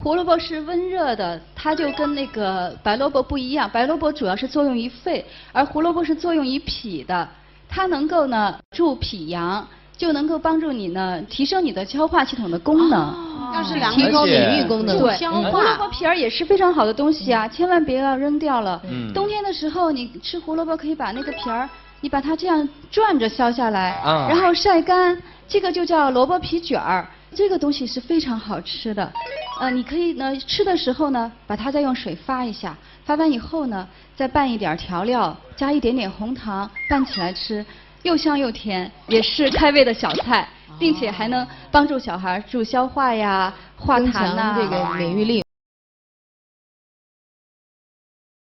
胡萝卜是温热的，它就跟那个白萝卜不一样，白萝卜主要是作用于肺，而胡萝卜是作用于脾的，它能够呢助脾阳，就能够帮助你呢提升你的消化系统的功能。就是提高免疫功能，对，消胡萝卜皮儿也是非常好的东西啊，千万别要扔掉了。冬天的时候，你吃胡萝卜可以把那个皮儿，你把它这样转着削下来，然后晒干，这个就叫萝卜皮卷儿。这个东西是非常好吃的，你可以呢吃的时候呢，把它再用水发一下，发完以后呢，再拌一点调料，加一点点红糖，拌起来吃，又香又甜，也是开胃的小菜，并且还能帮助小孩助消化呀、化痰呐，增强这个免疫力。